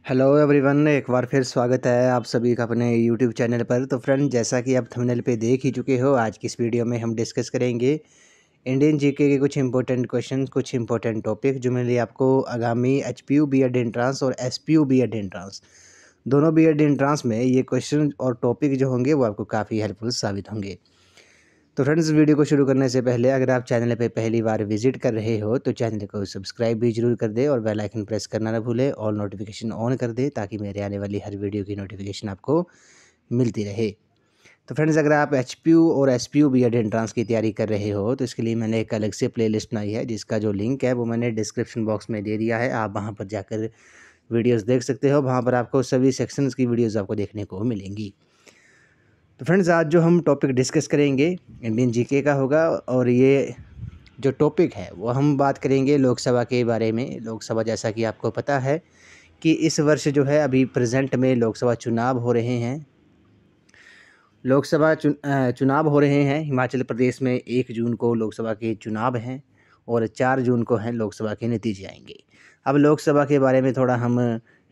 Hello everyone, एक बार फिर स्वागत है आप सभी का अपने यूट्यूब चैनल पर। तो फ्रेंड, जैसा कि आप थंबनेल पे देख ही चुके हो, आज की इस वीडियो में हम डिस्कस करेंगे इंडियन जीके के कुछ इंपॉर्टेंट क्वेश्चन, कुछ इंपॉर्टेंट टॉपिक जो मेरे लिए आपको आगामी एचपीयू बीएड एंट्रांस और एसपीयू बीएड एंट्रांस दोनों बीएड एंट्रांस में ये क्वेश्चन और टॉपिक जो होंगे वो आपको काफ़ी हेल्पफुल साबित होंगे। तो फ्रेंड्स, वीडियो को शुरू करने से पहले अगर आप चैनल पे पहली बार विजिट कर रहे हो तो चैनल को सब्सक्राइब भी जरूर कर दे और बेल आइकन प्रेस करना ना भूले और नोटिफिकेशन ऑन कर दे ताकि मेरे आने वाली हर वीडियो की नोटिफिकेशन आपको मिलती रहे। तो फ्रेंड्स, अगर आप एचपीयू और एसपीयू बीएड एंट्रांस की तैयारी कर रहे हो तो इसके लिए मैंने एक अलग से प्लेलिस्ट बनाई है जिसका जो लिंक है वो मैंने डिस्क्रिप्शन बॉक्स में दे दिया है। आप वहाँ पर जाकर वीडियोज़ देख सकते हो। वहाँ पर आपको सभी सेक्शंस की वीडियोज़ आपको देखने को मिलेंगी। तो फ्रेंड्स, आज जो हम टॉपिक डिस्कस करेंगे इंडियन जीके का होगा और ये जो टॉपिक है वो हम बात करेंगे लोकसभा के बारे में। लोकसभा, जैसा कि आपको पता है कि इस वर्ष जो है अभी प्रेजेंट में लोकसभा चुनाव हो रहे हैं। चुनाव हो रहे हैं हिमाचल प्रदेश में। 1 जून को लोकसभा के चुनाव हैं और 4 जून को हैं लोकसभा के नतीजे आएंगे। अब लोकसभा के बारे में थोड़ा हम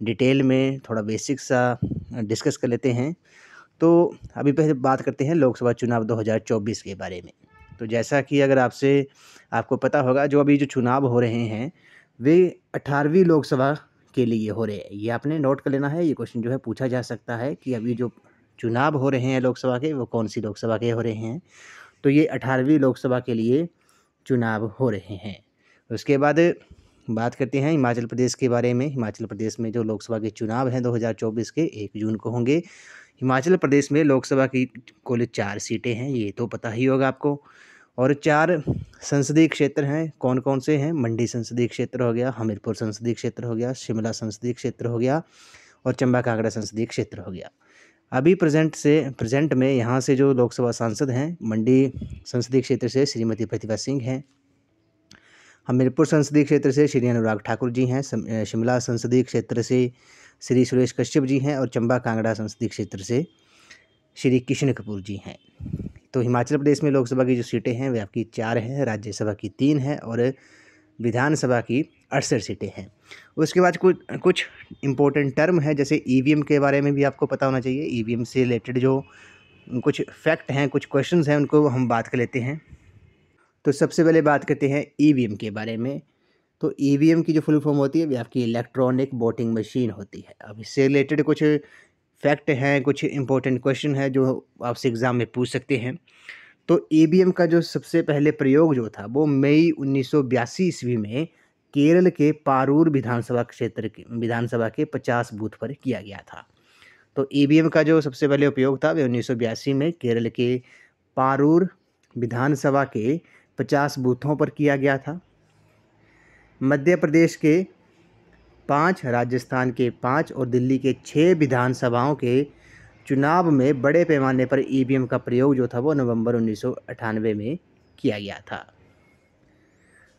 डिटेल में थोड़ा बेसिक सा डिस्कस कर लेते हैं। तो अभी पहले बात करते हैं लोकसभा चुनाव 2024 के बारे में। तो जैसा कि अगर आपको पता होगा, जो अभी जो चुनाव हो रहे हैं वे 18वीं लोकसभा के लिए हो रहे हैं। ये आपने नोट कर लेना है। ये क्वेश्चन जो है पूछा जा सकता है कि अभी जो चुनाव हो रहे हैं लोकसभा के वो कौन सी लोकसभा के हो रहे हैं। तो ये 18वीं लोकसभा के लिए चुनाव हो रहे हैं। उसके बाद बात करते हैं हिमाचल प्रदेश के बारे में। हिमाचल प्रदेश में जो लोकसभा के चुनाव हैं 2024 के 1 जून को होंगे। हिमाचल प्रदेश में लोकसभा की कुल 4 सीटें हैं, ये तो पता ही होगा आपको। और 4 संसदीय क्षेत्र हैं। कौन कौन से हैं? मंडी संसदीय क्षेत्र हो गया, हमीरपुर संसदीय क्षेत्र हो गया, शिमला संसदीय क्षेत्र हो गया और चंबा कांगड़ा संसदीय क्षेत्र हो गया। अभी प्रेजेंट में यहाँ से जो लोकसभा सांसद हैं, मंडी संसदीय क्षेत्र से श्रीमती प्रतिभा सिंह हैं, हमीरपुर संसदीय क्षेत्र से श्री अनुराग ठाकुर जी हैं, शिमला संसदीय क्षेत्र से श्री सुरेश कश्यप जी हैं और चंबा कांगड़ा संसदीय क्षेत्र से श्री किशन कपूर जी हैं। तो हिमाचल प्रदेश में लोकसभा की जो सीटें हैं वे आपकी 4 हैं, राज्यसभा की 3 हैं और विधानसभा की 68 सीटें हैं। उसके बाद कुछ इम्पोर्टेंट टर्म है, जैसे ईवीएम के बारे में भी आपको पता होना चाहिए। ईवीएम से रिलेटेड जो कुछ फैक्ट हैं, कुछ क्वेश्चंस हैं, उनको हम बात कर लेते हैं। तो सबसे पहले बात करते हैं ईवीएम के बारे में। तो ईवीएम की जो फुल फॉर्म होती है वो आपकी इलेक्ट्रॉनिक वोटिंग मशीन होती है। अब इससे रिलेटेड कुछ फैक्ट हैं, कुछ इंपॉर्टेंट क्वेश्चन है जो आपसे एग्ज़ाम में पूछ सकते हैं। तो ईवीएम का जो सबसे पहले प्रयोग जो था वो मई 1982 ईस्वी में केरल के पारूर विधानसभा के 50 बूथ पर किया गया था। तो ईवीएम का जो सबसे पहले उपयोग था वह 1982 में केरल के पारूर विधानसभा के 50 बूथों पर किया गया था। मध्य प्रदेश के 5, राजस्थान के 5 और दिल्ली के 6 विधानसभाओं के चुनाव में बड़े पैमाने पर ईवीएम का प्रयोग जो था वो नवंबर 1998 में किया गया था।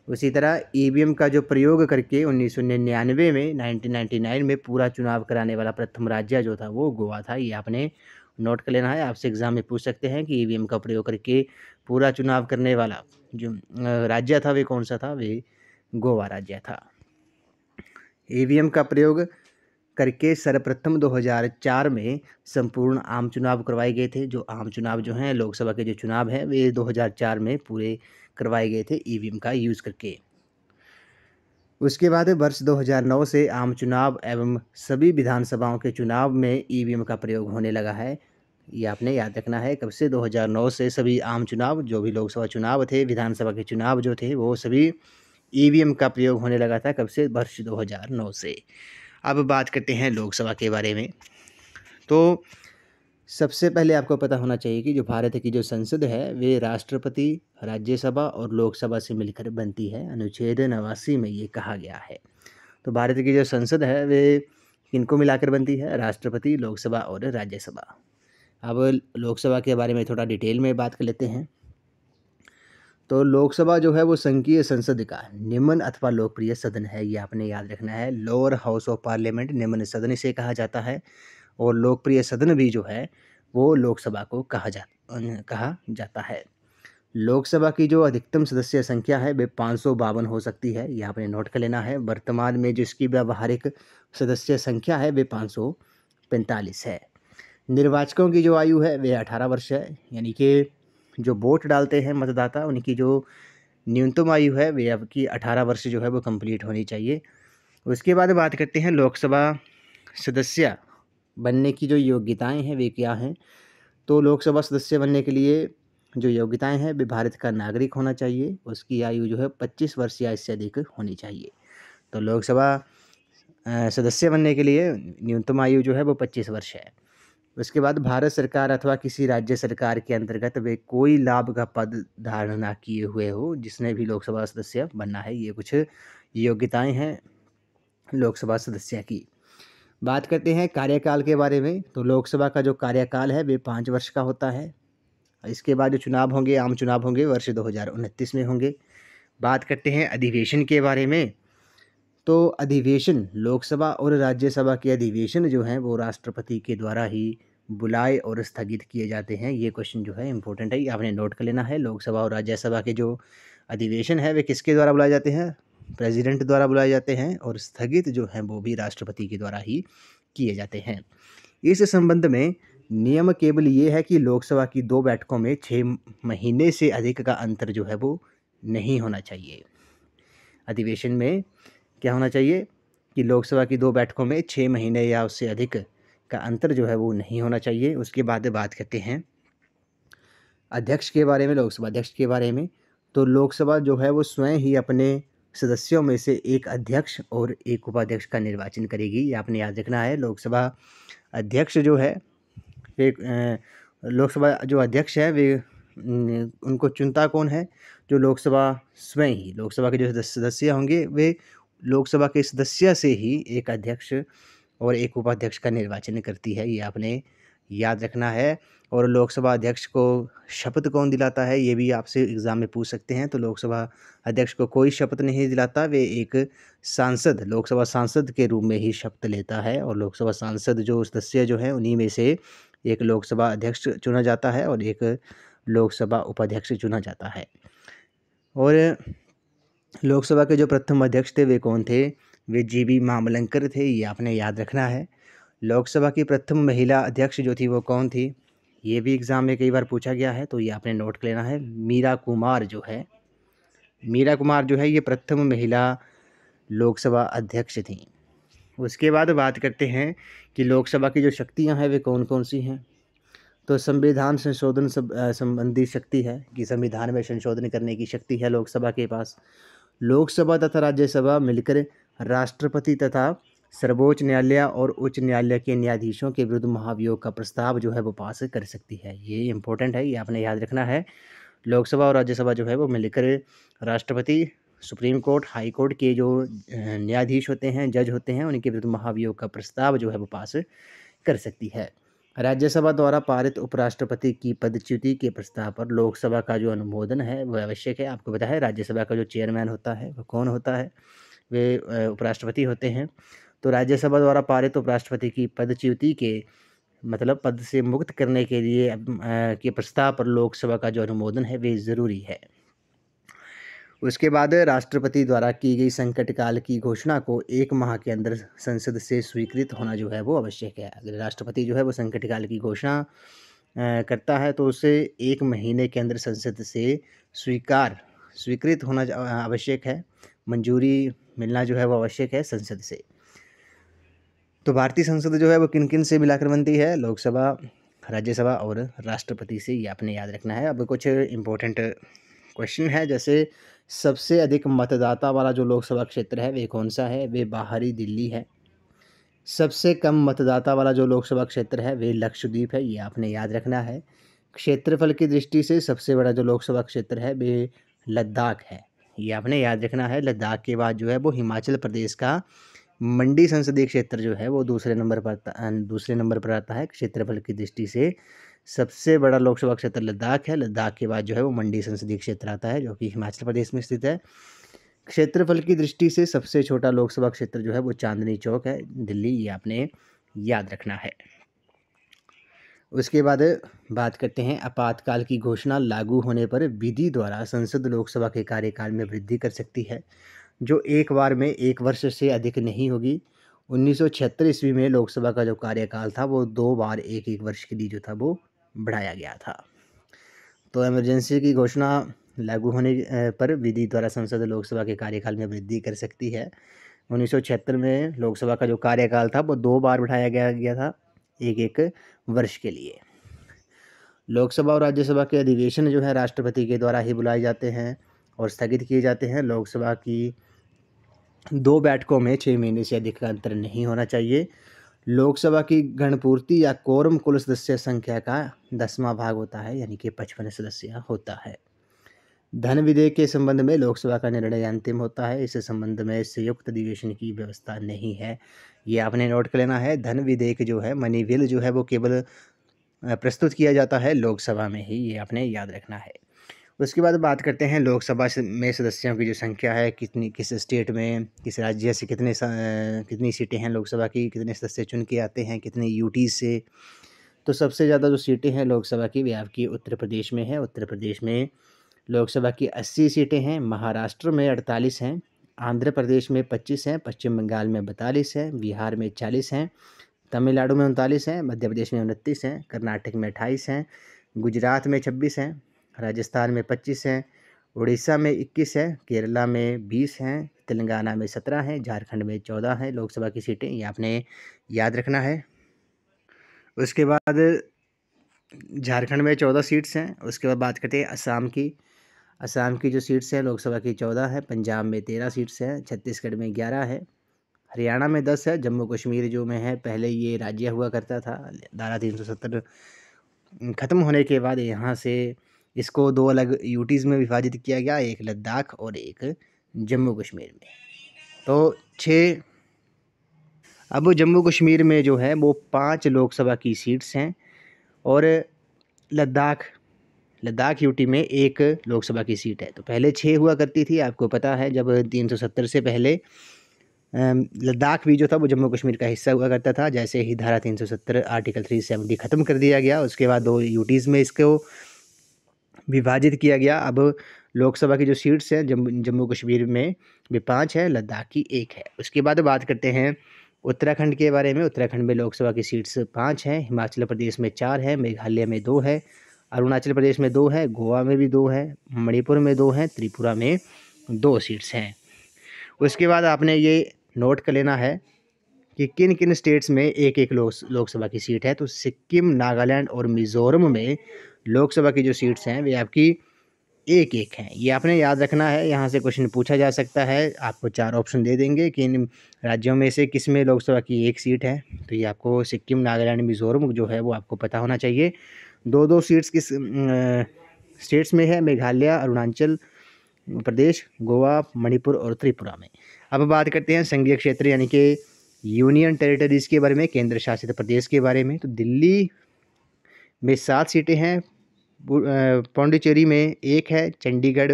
उसी तरह ईवीएम का जो प्रयोग करके 1999 में 1999 में पूरा चुनाव कराने वाला प्रथम राज्य जो था वो गोवा था। ये आपने नोट कर लेना है। आपसे एग्ज़ाम में पूछ सकते हैं कि ईवीएम का प्रयोग करके पूरा चुनाव करने वाला जो राज्य था वे कौन सा था? वे गोवा राज्य था। ईवीएम का प्रयोग करके सर्वप्रथम 2004 में संपूर्ण आम चुनाव करवाए गए थे। जो आम चुनाव जो हैं, लोकसभा के जो चुनाव हैं वे 2004 में पूरे करवाए गए थे ईवीएम का यूज़ करके। उसके बाद वर्ष 2009 से आम चुनाव एवं सभी विधानसभाओं के चुनाव में ईवीएम का प्रयोग होने लगा है। ये आपने याद रखना है। कब से? 2009 से सभी आम चुनाव, जो भी लोकसभा चुनाव थे, विधानसभा के चुनाव जो थे, वो सभी ईवीएम का प्रयोग होने लगा था। कब से? वर्ष 2009 से। अब बात करते हैं लोकसभा के बारे में। तो सबसे पहले आपको पता होना चाहिए कि जो भारत की जो संसद है वे राष्ट्रपति, राज्यसभा और लोकसभा से मिलकर बनती है। अनुच्छेद 89 में ये कहा गया है। तो भारत की जो संसद है वे किनको मिलाकर बनती है? राष्ट्रपति, लोकसभा और राज्यसभा। अब लोकसभा के बारे में थोड़ा डिटेल में बात कर लेते हैं। तो लोकसभा जो है वो संघीय संसद का निम्न अथवा लोकप्रिय सदन है। ये आपने याद रखना है। लोअर हाउस ऑफ पार्लियामेंट निम्न सदन इसे कहा जाता है और लोकप्रिय सदन भी जो है वो लोकसभा को कहा जाता है। लोकसभा की जो अधिकतम सदस्य संख्या है वे 552 हो सकती है, ये आपने नोट कर लेना है। वर्तमान में जिसकी व्यावहारिक सदस्य संख्या है वे 545 है। निर्वाचकों की जो आयु है वे 18 वर्ष है, यानी कि जो वोट डालते हैं मतदाता उनकी जो न्यूनतम आयु है वे आपकी 18 वर्ष जो है वो कंप्लीट होनी चाहिए। उसके बाद बात करते हैं लोकसभा सदस्य बनने की जो योग्यताएं हैं वे क्या हैं। तो लोकसभा सदस्य बनने के लिए जो योग्यताएं हैं वे भारत का नागरिक होना चाहिए, उसकी आयु जो है 25 वर्ष या इससे अधिक होनी चाहिए। तो लोकसभा सदस्य बनने के लिए न्यूनतम आयु जो है वो 25 वर्ष है। उसके बाद भारत सरकार अथवा किसी राज्य सरकार के अंतर्गत वे कोई लाभ का पद धारण ना किए हुए हो जिसने भी लोकसभा सदस्य बनना है। ये कुछ योग्यताएं हैं लोकसभा सदस्य की। बात करते हैं कार्यकाल के बारे में। तो लोकसभा का जो कार्यकाल है वे 5 वर्ष का होता है। इसके बाद जो चुनाव होंगे, आम चुनाव होंगे, वर्ष 2029 में होंगे। बात करते हैं अधिवेशन के बारे में। तो अधिवेशन लोकसभा और राज्यसभा के अधिवेशन जो हैं वो राष्ट्रपति के द्वारा ही बुलाए और स्थगित किए जाते हैं। ये क्वेश्चन जो है इंपॉर्टेंट है, ये आपने नोट कर लेना है। लोकसभा और राज्यसभा के जो अधिवेशन है वे किसके द्वारा बुलाए जाते हैं? प्रेसिडेंट द्वारा बुलाए जाते हैं, और स्थगित जो हैं वो भी राष्ट्रपति के द्वारा ही किए जाते हैं। इस संबंध में नियम केवल ये है कि लोकसभा की 2 बैठकों में 6 महीने से अधिक का अंतर जो है वो नहीं होना चाहिए। अधिवेशन में क्या होना चाहिए कि लोकसभा की 2 बैठकों में 6 महीने या उससे अधिक का अंतर जो है वो नहीं होना चाहिए। उसके बाद बात करते हैं अध्यक्ष के बारे में, लोकसभा अध्यक्ष के बारे में। तो लोकसभा जो है वो स्वयं ही अपने सदस्यों में से एक अध्यक्ष और एक उपाध्यक्ष का निर्वाचन करेगी, ये आपने याद रखना है। लोकसभा अध्यक्ष जो है वे लोकसभा जो अध्यक्ष है वे उनको चुनता कौन है? जो लोकसभा स्वयं ही, लोकसभा के जो सदस्य होंगे वे लोकसभा के सदस्य से ही एक अध्यक्ष और एक उपाध्यक्ष का निर्वाचन करती है, ये आपने याद रखना है। और लोकसभा अध्यक्ष को शपथ कौन दिलाता है, ये भी आपसे एग्ज़ाम में पूछ सकते हैं। तो लोकसभा अध्यक्ष को कोई शपथ नहीं दिलाता, वे एक सांसद, लोकसभा सांसद के रूप में ही शपथ लेता है। और लोकसभा सांसद जो सदस्य जो हैं उन्हीं में से एक लोकसभा अध्यक्ष चुना जाता है और एक लोकसभा उपाध्यक्ष चुना जाता है। और लोकसभा के जो प्रथम अध्यक्ष थे वे कौन थे? वे जीबी मामलंकर थे, ये आपने याद रखना है। लोकसभा की प्रथम महिला अध्यक्ष जो थी वो कौन थी? ये भी एग्ज़ाम में कई बार पूछा गया है, तो ये आपने नोट कर लेना है। मीरा कुमार जो है, मीरा कुमार जो है ये प्रथम महिला लोकसभा अध्यक्ष थीं। उसके बाद बात करते हैं कि लोकसभा की जो शक्तियां हैं वे कौन कौन सी हैं। तो संविधान संशोधन संबंधी शक्ति है कि संविधान में संशोधन करने की शक्ति है लोकसभा के पास। लोकसभा तथा राज्यसभा मिलकर राष्ट्रपति तथा सर्वोच्च न्यायालय और उच्च न्यायालय के न्यायाधीशों के विरुद्ध महाभियोग का प्रस्ताव जो है वो पास कर सकती है। ये इंपॉर्टेंट है, ये आपने याद रखना है। लोकसभा और राज्यसभा जो है वो मिलकर राष्ट्रपति, सुप्रीम कोर्ट, हाई कोर्ट के जो न्यायाधीश होते हैं, जज होते हैं, उनके विरुद्ध महाभियोग का प्रस्ताव जो है वो पास कर सकती है। राज्यसभा द्वारा पारित उपराष्ट्रपति की पदच्युति के प्रस्ताव पर लोकसभा का जो अनुमोदन है वह आवश्यक है। आपको पता है राज्यसभा का जो चेयरमैन होता है वह कौन होता है? वे उपराष्ट्रपति होते हैं। तो राज्यसभा द्वारा पारित उपराष्ट्रपति की पदच्युति के मतलब पद से मुक्त करने के लिए के प्रस्ताव पर लोकसभा का जो अनुमोदन है वे ज़रूरी है। उसके बाद राष्ट्रपति द्वारा की गई संकट काल की घोषणा को 1 माह के अंदर संसद से स्वीकृत होना जो है वो आवश्यक है। अगर राष्ट्रपति जो है वो संकट काल की घोषणा करता है तो उसे 1 महीने के अंदर संसद से स्वीकृत होना आवश्यक है, मंजूरी मिलना जो है वो आवश्यक है संसद से। तो भारतीय संसद जो है वो किन किन से मिलाकर बनती है? लोकसभा, राज्यसभा और राष्ट्रपति से, ये आपने याद रखना है। अब कुछ इम्पोर्टेंट क्वेश्चन है, जैसे सबसे अधिक मतदाता वाला जो लोकसभा क्षेत्र है वे कौन सा है? वे बाहरी दिल्ली है। सबसे कम मतदाता वाला जो लोकसभा क्षेत्र है वे लक्षद्वीप है, ये आपने याद रखना है। क्षेत्रफल की दृष्टि से सबसे बड़ा जो लोकसभा क्षेत्र है वे लद्दाख है, ये आपने याद रखना है। लद्दाख के बाद जो है वो हिमाचल प्रदेश का मंडी संसदीय क्षेत्र जो है वो दूसरे नंबर पर आता है। क्षेत्रफल की दृष्टि से सबसे बड़ा लोकसभा क्षेत्र लद्दाख है। लद्दाख के बाद जो है वो मंडी संसदीय क्षेत्र आता है जो कि हिमाचल प्रदेश में स्थित है। क्षेत्रफल की दृष्टि से सबसे छोटा लोकसभा क्षेत्र जो है वो चांदनी चौक है, दिल्ली, ये आपने याद रखना है। उसके बाद बात करते हैं आपातकाल की घोषणा लागू होने पर विधि द्वारा संसद लोकसभा के कार्यकाल में वृद्धि कर सकती है, जो एक बार में 1 वर्ष से अधिक नहीं होगी। 1976 ईस्वी में लोकसभा का जो कार्यकाल था वो 2 बार 1-1 वर्ष के लिए जो था वो बढ़ाया गया था। तो इमरजेंसी की घोषणा लागू होने पर विधि द्वारा संसद लोकसभा के कार्यकाल में वृद्धि कर सकती है। 1976 में लोकसभा का जो कार्यकाल था वो 2 बार बढ़ाया गया था 1-1 वर्ष के लिए। लोकसभा और राज्यसभा के अधिवेशन जो है राष्ट्रपति के द्वारा ही बुलाए जाते हैं और स्थगित किए जाते हैं। लोकसभा की 2 बैठकों में 6 महीने से अधिक का अंतर नहीं होना चाहिए। लोकसभा की गणपूर्ति या कोरम कुल सदस्य संख्या का 10वां भाग होता है, यानी कि 55 सदस्य होता है। धन विधेयक के संबंध में लोकसभा का निर्णय अंतिम होता है। इस संबंध में संयुक्त अधिवेशन की व्यवस्था नहीं है, ये आपने नोट कर लेना है। धन विधेयक जो है, मनी बिल जो है, वो केवल प्रस्तुत किया जाता है लोकसभा में ही, ये आपने याद रखना है। उसके बाद बात करते हैं लोकसभा में सदस्यों की जो संख्या है, कितनी, किस स्टेट में, किस राज्य से कितनी सीटें हैं लोकसभा की, कितने सदस्य चुन के आते हैं, कितने यूटी से। तो सबसे ज़्यादा जो सीटें हैं लोकसभा की वे आपकी उत्तर प्रदेश में है। उत्तर प्रदेश में लोकसभा की 80 सीटें हैं, महाराष्ट्र में 48 हैं, आंध्र प्रदेश में 25 हैं, पश्चिम बंगाल में 42 हैं, बिहार में 40 हैं, तमिलनाडु में 39 हैं, मध्य प्रदेश में 29 हैं, कर्नाटक में 28 हैं, गुजरात में 26 हैं, राजस्थान में 25 हैं, उड़ीसा में 21 है, केरला में 20 हैं, तेलंगाना में 17 हैं, झारखंड में 14 हैं लोकसभा की सीटें, ये आपने याद रखना है। उसके बाद झारखंड में 14 सीट्स हैं। उसके बाद बात करते हैं असम की जो सीट्स हैं लोकसभा की 14 है, पंजाब में 13 सीट्स हैं, छत्तीसगढ़ में 11 है, हरियाणा में 10 है, जम्मू कश्मीर जो में है, पहले ये राज्य हुआ करता था, धारा 370 ख़त्म होने के बाद यहाँ से इसको 2 अलग यूटीज़ में विभाजित किया गया, एक लद्दाख और एक जम्मू कश्मीर में। तो 6 अब जम्मू कश्मीर में जो है वो 5 लोकसभा की सीट्स हैं और लद्दाख यूटी में 1 लोकसभा की सीट है। तो पहले 6 हुआ करती थी, आपको पता है, जब 370 से पहले लद्दाख भी जो था वो जम्मू कश्मीर का हिस्सा हुआ करता था। जैसे ही धारा 370 आर्टिकल 370 ख़त्म कर दिया गया, उसके बाद 2 यूटीज़ में इसको विभाजित किया गया। अब लोकसभा की जो सीट्स हैं जम्मू कश्मीर में वे 5 है, लद्दाख की 1 है। उसके बाद बात करते हैं उत्तराखंड के बारे में। उत्तराखंड में लोकसभा की सीट्स 5 हैं, हिमाचल प्रदेश में 4 है, मेघालय में 2 है, अरुणाचल प्रदेश में 2 है, गोवा में भी 2 है, मणिपुर में 2 हैं, त्रिपुरा में 2 सीट्स हैं। उसके बाद आपने ये नोट कर लेना है कि किन किन स्टेट्स में 1-1 लोकसभा की सीट है। तो सिक्किम, नागालैंड और मिज़ोरम में लोकसभा की जो सीट्स हैं वे आपकी 1-1 हैं, ये आपने याद रखना है। यहाँ से क्वेश्चन पूछा जा सकता है, आपको 4 ऑप्शन दे देंगे कि इन राज्यों में से किस में लोकसभा की 1 सीट है। तो ये आपको सिक्किम, नागालैंड, मिज़ोरम जो है वो आपको पता होना चाहिए। 2-2 सीट्स किस स्टेट्स में है, मेघालय, अरुणाचल प्रदेश, गोवा, मणिपुर और त्रिपुरा में। अब बात करते हैं संघीय क्षेत्र यानी कि यूनियन टेरिटरीज़ के बारे में, केंद्र शासित प्रदेश के बारे में। तो दिल्ली में 7 सीटें हैं, पौंडीचेरी में 1 है, चंडीगढ़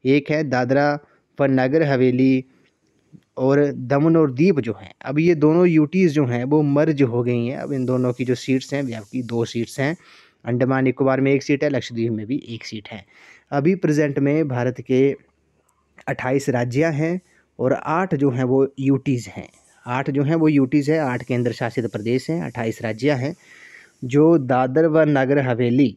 1 है, दादरा व नगर हवेली और दमन और दीव जो हैं, अब ये दोनों यूटीज़ जो हैं वो मर्ज हो गई हैं। अब इन दोनों की जो सीट्स हैं वे आपकी 2 सीट्स हैं। अंडमान निकोबार में 1 सीट है, लक्षद्वीप में भी 1 सीट है। अभी प्रेजेंट में भारत के 28 राज्य हैं और 8 जो हैं वो यूटीज़ हैं। 8 जो हैं वो यूटीज़ है, 8 केंद्र शासित प्रदेश हैं, 28 राज्य हैं। जो दादर व नगर हवेली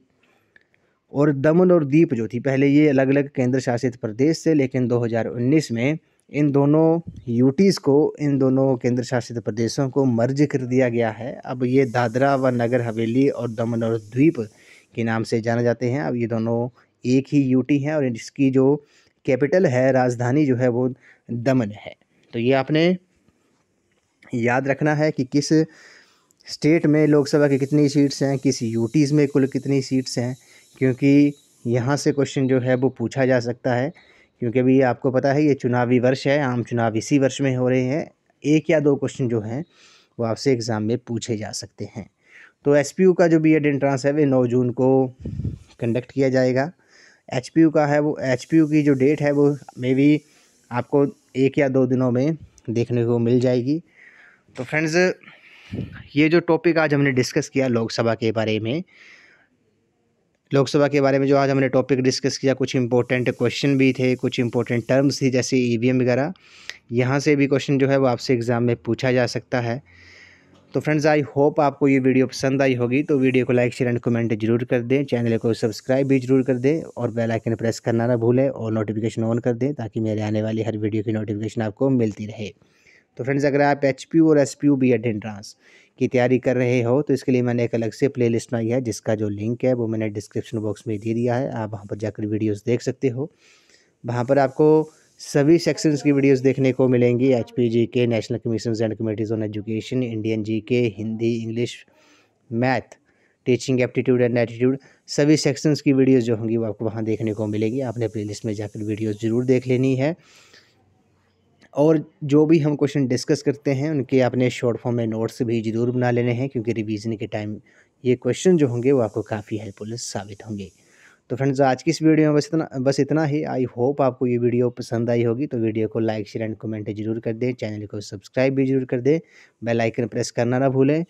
और दमन और दीप जो थी, पहले ये अलग अलग केंद्र शासित प्रदेश थे, लेकिन 2019 में इन दोनों यूटीज़ को, इन दोनों केंद्र शासित प्रदेशों को मर्ज कर दिया गया है। अब ये दादरा व नगर हवेली और दमन और द्वीप के नाम से जाने जाते हैं। अब ये दोनों एक ही यूटी हैं और इसकी जो कैपिटल है, राजधानी जो है वो दमन है। तो ये आपने याद रखना है कि किस स्टेट में लोकसभा की कितनी सीट्स हैं, किस यूटीज़ में कुल कितनी सीट्स हैं, क्योंकि यहाँ से क्वेश्चन जो है वो पूछा जा सकता है। क्योंकि अभी आपको पता है ये चुनावी वर्ष है, आम चुनाव इसी वर्ष में हो रहे हैं। 1 या 2 क्वेश्चन जो हैं वो आपसे एग्ज़ाम में पूछे जा सकते हैं। तो एचपीयू का जो बीएड एंट्रेंस है वे 9 जून को कंडक्ट किया जाएगा। एचपीयू का है वो, एचपीयू की जो डेट है वो मे बी आपको 1 या 2 दिनों में देखने को मिल जाएगी। तो फ्रेंड्स, ये जो टॉपिक आज हमने डिस्कस किया लोकसभा के बारे में, जो आज हमने टॉपिक डिस्कस किया, कुछ इंपॉर्टेंट क्वेश्चन भी थे, कुछ इंपॉर्टेंट टर्म्स थी जैसे ईवीएम वगैरह। यहाँ से भी क्वेश्चन जो है वो आपसे एग्ज़ाम में पूछा जा सकता है। तो फ्रेंड्स, आई होप आपको ये वीडियो पसंद आई होगी। तो वीडियो को लाइक शेयर एंड कमेंट जरूर कर दें, चैनल को सब्सक्राइब भी जरूर कर दें और बेल आइकन प्रेस करना ना भूलें और नोटिफिकेशन ऑन कर दें ताकि मेरे आने वाली हर वीडियो की नोटिफिकेशन आपको मिलती रहे। तो फ्रेंड्स, अगर आप एचपीयू और एसपीयू बीएड एंट्रांस की तैयारी कर रहे हो तो इसके लिए मैंने एक अलग से प्लेलिस्ट बनाई है जिसका जो लिंक है वो मैंने डिस्क्रिप्शन बॉक्स में दे दिया है। आप वहाँ पर जाकर वीडियोस देख सकते हो। वहाँ पर आपको सभी सेक्शंस की वीडियोस देखने को मिलेंगी। HP GK, national commissions and committees on education, Indian GK, Hindi, English, math, teaching aptitude and attitude, सभी सेक्शंस की वीडियोस जो होंगी वो आपको वहाँ देखने को मिलेगी। आपने प्लेलिस्ट में जाकर वीडियोस ज़रूर देख लेनी है और जो भी हम क्वेश्चन डिस्कस करते हैं उनके आपने शॉर्ट फॉर्म में नोट्स भी ज़रूर बना लेने हैं क्योंकि रिवीजन के टाइम ये क्वेश्चन जो होंगे वो आपको काफ़ी हेल्पफुल साबित होंगे। तो फ्रेंड्स, आज की इस वीडियो में बस इतना ही। आई होप आपको ये वीडियो पसंद आई होगी। तो वीडियो को लाइक शेयर एंड कमेंट जरूर कर दें, चैनल को सब्सक्राइब भी जरूर कर दें, बेल आइकन प्रेस करना ना भूलें,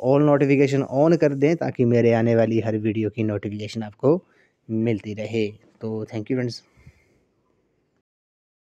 ऑल नोटिफिकेशन ऑन कर दें ताकि मेरे आने वाली हर वीडियो की नोटिफिकेशन आपको मिलती रहे। तो थैंक यू फ्रेंड्स।